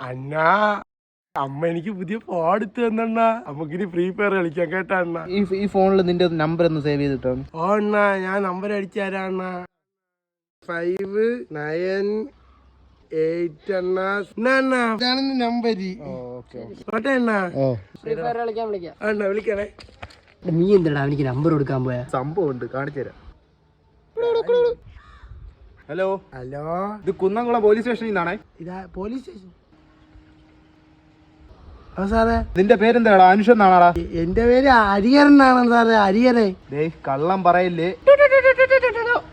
അണ്ണാ അമ്മ എനിക്ക് പുതിയ ഫോൺ എടുത്തു തന്നണ്ണ. നമുക്കിനി ഫ്രീ ഫയർ കളിക്കാം കേട്ടാ അണ്ണ. ഈ ഫോണിൽ നിന്റെ നമ്പർ ഒന്ന് സേവ് ചെയ്തിട്ടാണ്. ഓ അണ്ണാ ഞാൻ നമ്പർ അടിച്ചു തരാം അണ്ണ. 598 അണ്ണാ. ഇതാണ് നമ്പര്. ഓട്ടെ അണ്ണാ. അണ്ണാ വിളിക്കണേ. നീ എന്താടാ എനിക്ക് നമ്പർ കൊടുക്കാൻ പോയാ? സംഭവം ഉണ്ട്, കാണിച്ചു തരാം. ഹലോ ഹലോ, ഇത് കുന്നംകുളം പോലീസ് സ്റ്റേഷനിൽ നിന്നാണേ. ഇതാ പോലീസ് സ്റ്റേഷൻ. ഓ സാറേ, നിന്റെ പേരെന്താടാ? അനുഷ് എന്നാണാടാ? എന്റെ പേര് ഹരിഹരൻ എന്നാണ് സാറേ. ഹരിഹരേ. കള്ളം പറയല്ലേ.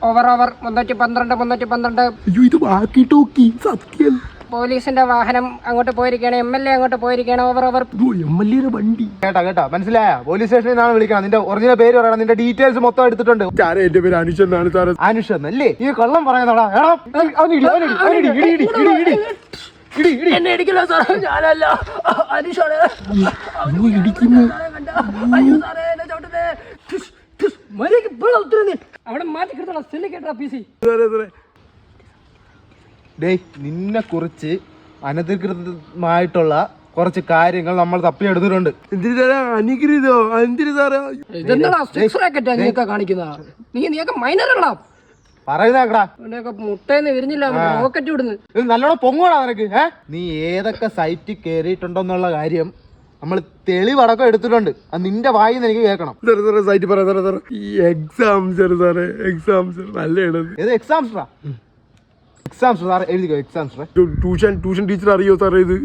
ഓവർ 312 അയ്യോ ഇത് ബാക്കി ടോക്കി സത്യം. പോലീസിന്റെ വാഹനം അങ്ങോട്ട് പോയിരിക്കണം, MLA അങ്ങോട്ട് പോയിരിക്കണം. ഓവർ MLA വണ്ടി. കേട്ടാ മനസ്സിലായ? പോലീസ് സ്റ്റേഷനിൽ നിന്നാണ് വിളിക്കണം. നിന്റെ ഒറിജിനൽ പേര് പറയണം, നിന്റെ ഡീറ്റെയിൽസ് മൊത്തം എടുത്തിട്ടുണ്ട്. സാറേ എന്റെ പേര് അനുഷ് എന്നാണ് സാറേ. അനുഷ് എന്നല്ലേ? ഈ കള്ളം പറയുന്നതാ. എന്നെ ഇടിക്കില്ല സാറേ, ഞാനല്ല അനുഷാണ്. ഇടിക്കുന്നു. അവിടെ മാറ്റി കിട്ടണം. സെല്ലി കേട്ടാ PC. നിന്നെ കുറിച്ച് അനധികൃതമായിട്ടുള്ള കുറച്ച് കാര്യങ്ങൾ നമ്മൾ തപ്പിയെടുത്തിട്ടുണ്ട്. അനുഗ്രഹിതോ എന്തിനു സാറേ? ഇതെന്താ സെക്സ് റാക്കറ്റാ നീയൊക്കെ കാണിക്കുന്ന? നീയൊക്കെ മൈനറല്ല പറയുന്നേക്കടാ. മുട്ടേന്ന് വിരിഞ്ഞില്ല, റോക്കറ്റ് വിടുന്നു. ഇത് നല്ലോണം പൊങ്ങോടാ നിനക്ക്. നീ ഏതൊക്കെ സൈറ്റിൽ കയറിയിട്ടുണ്ടെന്നുള്ള കാര്യം നമ്മൾ തെളിവടക്കം എടുത്തിട്ടുണ്ട്. അത് നിന്റെ വായിന്ന് എനിക്ക് കേൾക്കണം. സൈറ്റ് പറയാ സാറേ. ഈ എക്സാംസ് സാറേ, എക്സാംസ് നല്ല ഏത് എക്സാംസ് സാറേ? എഴുതിക്കോ എക്സാംസ്. ട്യൂഷൻ ടീച്ചർ അറിയോ സാറേ? ഇത്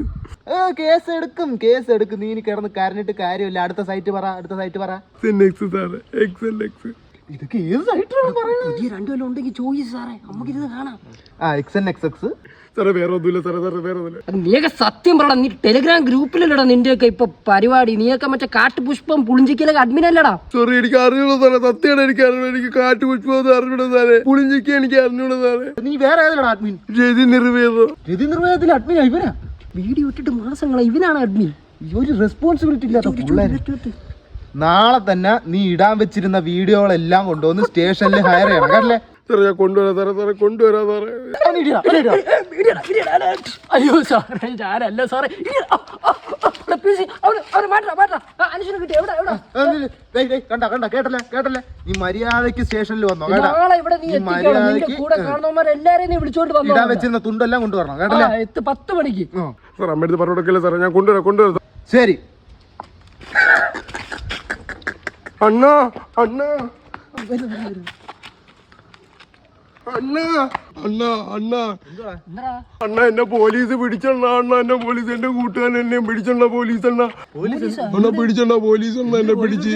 കേസ് എടുക്കും. നീ ഇനി കിടന്ന് കരഞ്ഞിട്ട് കാര്യമില്ല. അടുത്ത സൈറ്റ് പറ. ഇതൊക്കെ ഏത് സൈറ്റാണ് പറയുന്നത്? പുതിയ രണ്ടുപേരും ഉണ്ടെങ്കിൽ ചോദിച്ചു സാറേ, നമുക്കിത് കാണാം. XNXX സാറേ വേറെ ഒന്നുമില്ല സാറേ. വേറെ ഒന്നുമില്ല. നീയൊക്കെ സത്യം പറയടാ, നീ ടെലിഗ്രാം ഗ്രൂപ്പിലല്ലടാ നിന്റെയൊക്കെ ഇപ്പൊ പരിപാടി. നീയൊക്കെ മറ്റേ കാട്ടുപുഷ്പം പുളിഞ്ചിക്കലൊക്കെ അഡ്മിൻ അല്ലടാ? സോറി എനിക്ക് അറിഞ്ഞൂടാ സാറേ. സത്യമാണ് എനിക്ക് അറിഞ്ഞൂടാ. എനിക്ക് കാട്ടുപുഷ്പം അറിഞ്ഞൂടാ സാറേ. പുളിഞ്ചിക്ക എനിക്ക് അറിഞ്ഞൂടാ സാറേ. നീ വേറെ ഏതിലാണ് അഡ്മിൻ? രതി നിർവേദത്തിൽ അഡ്മിൻ ഇവനാ? വീഡിയോ ഇട്ടിട്ട് മാസങ്ങളായി ഇവനാണ് അഡ്മിൻ. ഒരു റെസ്പോൺസിബിലിറ്റി ഇല്ലാത്ത പിള്ളേര്. നാളെ തന്നെ നീ ഇടാൻ വെച്ചിരുന്ന വീഡിയോകളെല്ലാം കൊണ്ടുവന്ന് സ്റ്റേഷനിൽ ഹയർ ചെയ്യണം. കേട്ടല്ലേ സാറേ? ഞാൻ കൊണ്ടുവരാം സാറേ. കൊണ്ടുവരാം സാറേ. അയ്യോ സാറേ, ഞാനല്ല സാറേ. കണ്ട കേട്ടല്ലേ? നീ മര്യാദക്ക് സ്റ്റേഷനിൽ വന്നോ. എല്ലാരെയും വിളിച്ചോണ്ട് വന്നു. ഇടാൻ വെച്ചിരുന്ന തുണ്ടെല്ലാം കൊണ്ടുവരണം. കേട്ടല്ലേ? 10 മണിക്ക്. സാർ അമ്മ എടുത്ത് പറഞ്ഞു കൊടുക്കല്ലേ സാറേ. ഞാൻ കൊണ്ടുവരാം. ശരി. അണ്ണാ എന്നെ പോലീസ് പിടിച്ചണ്ണ. എന്നെ പോലീസ്, എന്റെ കൂട്ടുകാരൻ എന്നെ പിടിച്ചണ്ണ. പോലീസ് എന്നെ പിടിച്ച്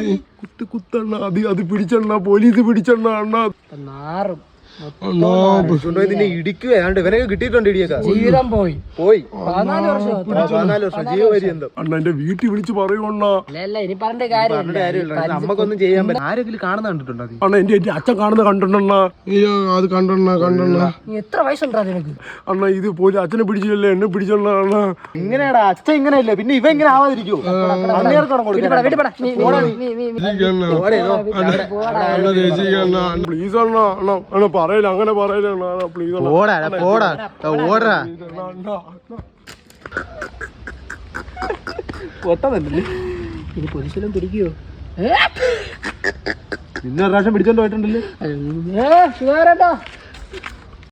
കുത്തണ്ണ. അത് പിടിച്ചണ്ണ. പോലീസ് പിടിച്ചണ്ണ. നിന്നെ ഇടിക്കുകയാണ്ട് ഇവനൊക്കെ കിട്ടിയിട്ടുണ്ട്. ഇടിയൊക്കെ ജീവിതം പോയി 14 വർഷം ജീവപര്യന്തം. അണ്ണ എന്റെ വീട്ടിൽ വിളിച്ച് പറയുവണ്ണ. ഇനി പറഞ്ഞ കാര്യമില്ല. നമ്മക്കൊന്നും ചെയ്യാൻ പറ്റില്ല. ആരെങ്കിലും കാണുന്ന കണ്ടിട്ടുണ്ടോ? അണ്ണ എന്റെ അച്ഛൻ കാണുന്ന കണ്ടിട്ടുണ്ണ. അത് കണ്ടെണ്ണ. എത്ര വയസ്സുണ്ടാ നിനക്ക്? അണ്ണ ഇത് പോലും അച്ഛനെ പിടിച്ചില്ലേ, എന്നെ പിടിച്ചണ്ണ. അണ്ണ ഇങ്ങനെയാടാ അച്ഛൻ ഇങ്ങനെയല്ലേ, പിന്നെ ഇവ ഇങ്ങനെ ആവാതിരിക്കോ? പ്ലീസ് അണ്ണ. അണ്ണ പറയല, അങ്ങനെ പറയല പ്ലീസ്. ഇനി പോലീസെല്ലാം പിടിക്കുവോ? ഇന്നൊരു പ്രാവശ്യം പിടിച്ചോണ്ട് പോയിട്ടുണ്ടല്ലേ?